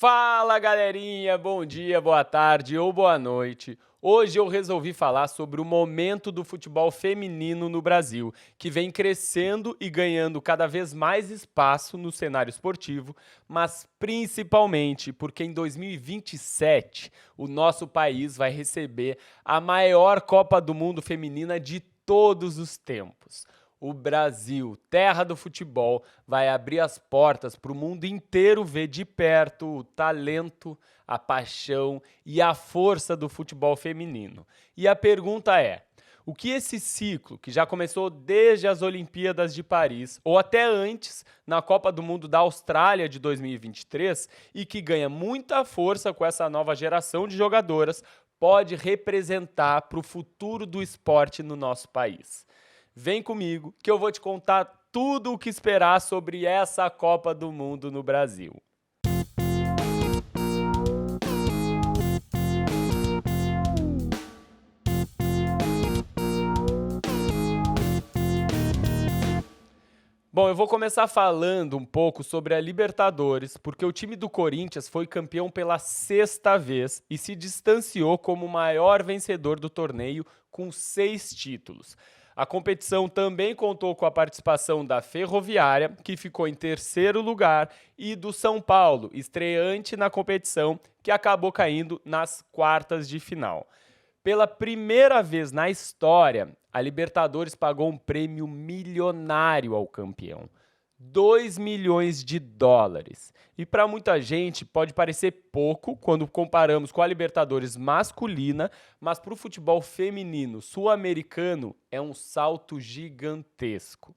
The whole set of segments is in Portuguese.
Fala galerinha, bom dia, boa tarde ou boa noite. Hoje eu resolvi falar sobre o momento do futebol feminino no Brasil, que vem crescendo e ganhando cada vez mais espaço no cenário esportivo, mas principalmente porque em 2027 o nosso país vai receber a maior Copa do Mundo feminina de todos os tempos. O Brasil, terra do futebol, vai abrir as portas para o mundo inteiro ver de perto o talento, a paixão e a força do futebol feminino. E a pergunta é: o que esse ciclo, que já começou desde as Olimpíadas de Paris, ou até antes, na Copa do Mundo da Austrália de 2023, e que ganha muita força com essa nova geração de jogadoras, pode representar para o futuro do esporte no nosso país? Vem comigo que eu vou te contar tudo o que esperar sobre essa Copa do Mundo no Brasil. Bom, eu vou começar falando um pouco sobre a Libertadores, porque o time do Corinthians foi campeão pela sexta vez e se distanciou como o maior vencedor do torneio com 6 títulos. A competição também contou com a participação da Ferroviária, que ficou em terceiro lugar, e do São Paulo, estreante na competição, que acabou caindo nas quartas de final. Pela primeira vez na história, a Libertadores pagou um prêmio milionário ao campeão. 2 milhões de dólares. E para muita gente pode parecer pouco quando comparamos com a Libertadores masculina, mas para o futebol feminino sul-americano é um salto gigantesco.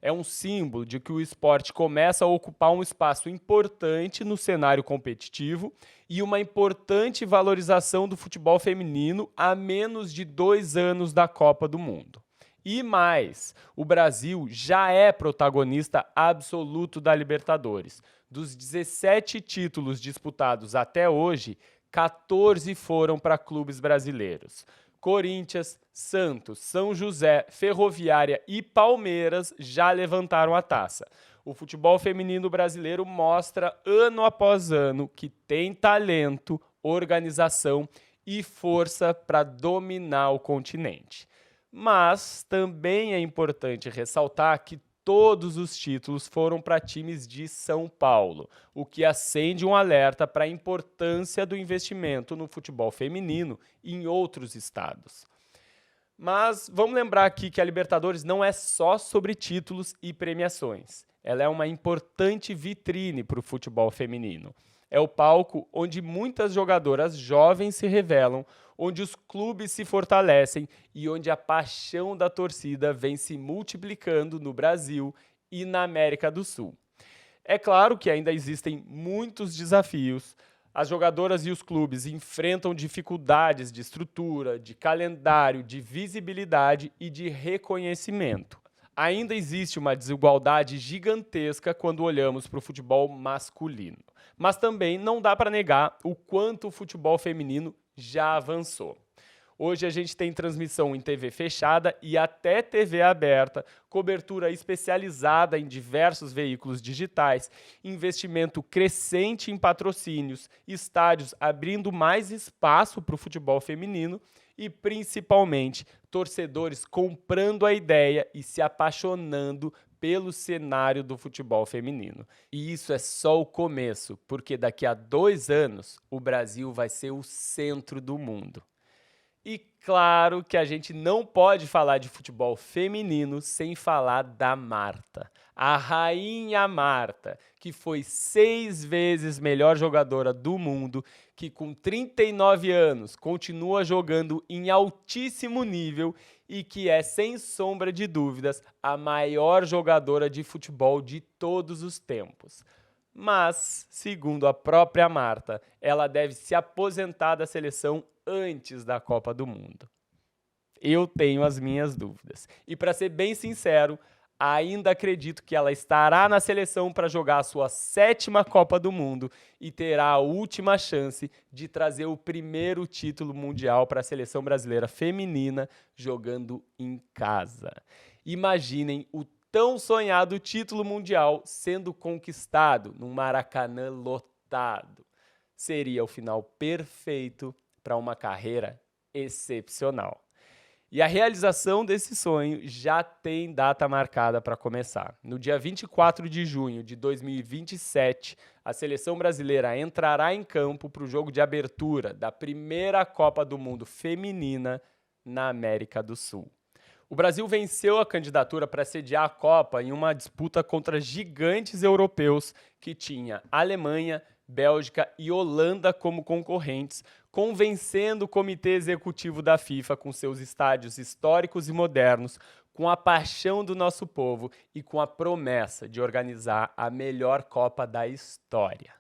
É um símbolo de que o esporte começa a ocupar um espaço importante no cenário competitivo e uma importante valorização do futebol feminino a menos de 2 anos da Copa do Mundo. E mais, o Brasil já é protagonista absoluto da Libertadores. Dos 17 títulos disputados até hoje, 14 foram para clubes brasileiros. Corinthians, Santos, São José, Ferroviária e Palmeiras já levantaram a taça. O futebol feminino brasileiro mostra ano após ano que tem talento, organização e força para dominar o continente. Mas também é importante ressaltar que todos os títulos foram para times de São Paulo, o que acende um alerta para a importância do investimento no futebol feminino em outros estados. Mas vamos lembrar aqui que a Libertadores não é só sobre títulos e premiações. Ela é uma importante vitrine para o futebol feminino. É o palco onde muitas jogadoras jovens se revelam, onde os clubes se fortalecem e onde a paixão da torcida vem se multiplicando no Brasil e na América do Sul. É claro que ainda existem muitos desafios. As jogadoras e os clubes enfrentam dificuldades de estrutura, de calendário, de visibilidade e de reconhecimento. Ainda existe uma desigualdade gigantesca quando olhamos para o futebol masculino. Mas também não dá para negar o quanto o futebol feminino já avançou. Hoje a gente tem transmissão em TV fechada e até TV aberta, cobertura especializada em diversos veículos digitais, investimento crescente em patrocínios, estádios abrindo mais espaço para o futebol feminino e, principalmente, torcedores comprando a ideia e se apaixonando pelo cenário do futebol feminino. E isso é só o começo, porque daqui a 2 anos o Brasil vai ser o centro do mundo. E claro que a gente não pode falar de futebol feminino sem falar da Marta. A rainha Marta, que foi 6 vezes melhor jogadora do mundo, que com 39 anos continua jogando em altíssimo nível e que é, sem sombra de dúvidas, a maior jogadora de futebol de todos os tempos. Mas, segundo a própria Marta, ela deve se aposentar da seleção antes da Copa do Mundo. Eu tenho as minhas dúvidas. E para ser bem sincero, ainda acredito que ela estará na seleção para jogar a sua 7ª Copa do Mundo e terá a última chance de trazer o primeiro título mundial para a seleção brasileira feminina jogando em casa. Imaginem o tão sonhado título mundial sendo conquistado num Maracanã lotado. Seria o final perfeito para uma carreira excepcional. E a realização desse sonho já tem data marcada para começar. No dia 24 de junho de 2027, a seleção brasileira entrará em campo para o jogo de abertura da primeira Copa do Mundo feminina na América do Sul. O Brasil venceu a candidatura para sediar a Copa em uma disputa contra gigantes europeus que tinha Alemanha, Bélgica e Holanda como concorrentes, convencendo o Comitê Executivo da FIFA com seus estádios históricos e modernos, com a paixão do nosso povo e com a promessa de organizar a melhor Copa da história.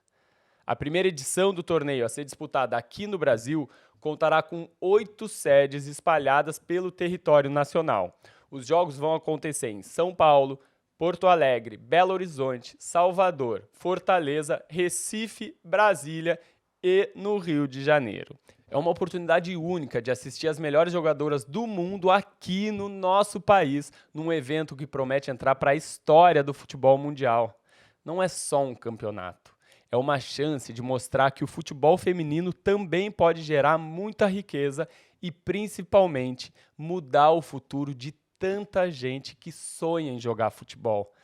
A primeira edição do torneio a ser disputada aqui no Brasil contará com 8 sedes espalhadas pelo território nacional. Os jogos vão acontecer em São Paulo, Porto Alegre, Belo Horizonte, Salvador, Fortaleza, Recife, Brasília e no Rio de Janeiro. É uma oportunidade única de assistir as melhores jogadoras do mundo aqui no nosso país, num evento que promete entrar para a história do futebol mundial. Não é só um campeonato, é uma chance de mostrar que o futebol feminino também pode gerar muita riqueza e, principalmente, mudar o futuro de tanta gente que sonha em jogar futebol.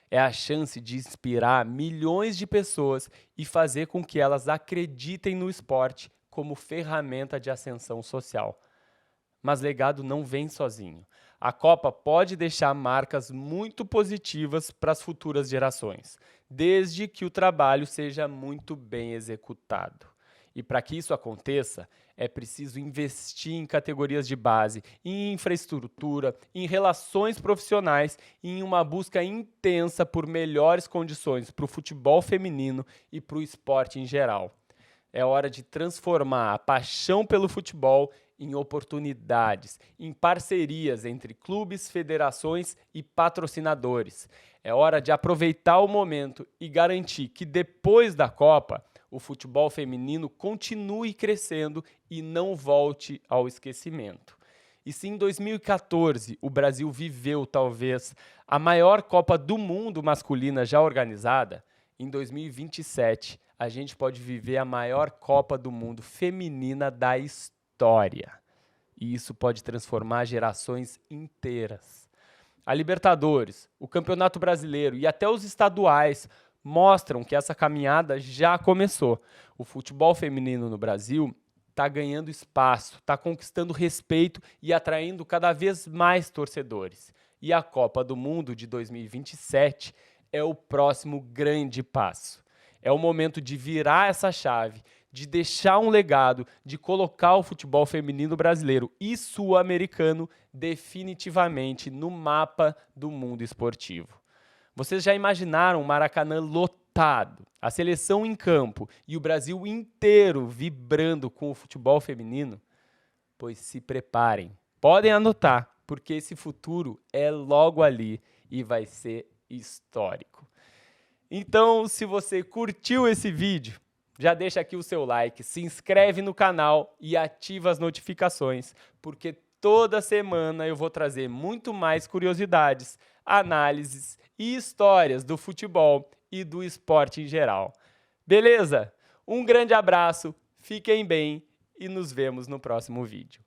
É a chance de inspirar milhões de pessoas e fazer com que elas acreditem no esporte como ferramenta de ascensão social. Mas legado não vem sozinho. A Copa pode deixar marcas muito positivas para as futuras gerações, desde que o trabalho seja muito bem executado. E para que isso aconteça, é preciso investir em categorias de base, em infraestrutura, em relações profissionais e em uma busca intensa por melhores condições para o futebol feminino e para o esporte em geral. É hora de transformar a paixão pelo futebol em oportunidades, em parcerias entre clubes, federações e patrocinadores. É hora de aproveitar o momento e garantir que depois da Copa, o futebol feminino continue crescendo e não volte ao esquecimento. E se em 2014 o Brasil viveu talvez a maior Copa do Mundo masculina já organizada, em 2027 a gente pode viver a maior Copa do Mundo feminina da história. E isso pode transformar gerações inteiras. A Libertadores, o Campeonato Brasileiro e até os estaduais mostram que essa caminhada já começou. O futebol feminino no Brasil está ganhando espaço, está conquistando respeito e atraindo cada vez mais torcedores. E a Copa do Mundo de 2027 é o próximo grande passo. É o momento de virar essa chave, de deixar um legado, de colocar o futebol feminino brasileiro e sul-americano definitivamente no mapa do mundo esportivo. Vocês já imaginaram o Maracanã lotado, a seleção em campo e o Brasil inteiro vibrando com o futebol feminino? Pois se preparem, podem anotar, porque esse futuro é logo ali e vai ser histórico. Então, se você curtiu esse vídeo, já deixa aqui o seu like, se inscreve no canal e ativa as notificações, porque toda semana eu vou trazer muito mais curiosidades, análises e histórias do futebol e do esporte em geral. Beleza? Um grande abraço, fiquem bem e nos vemos no próximo vídeo.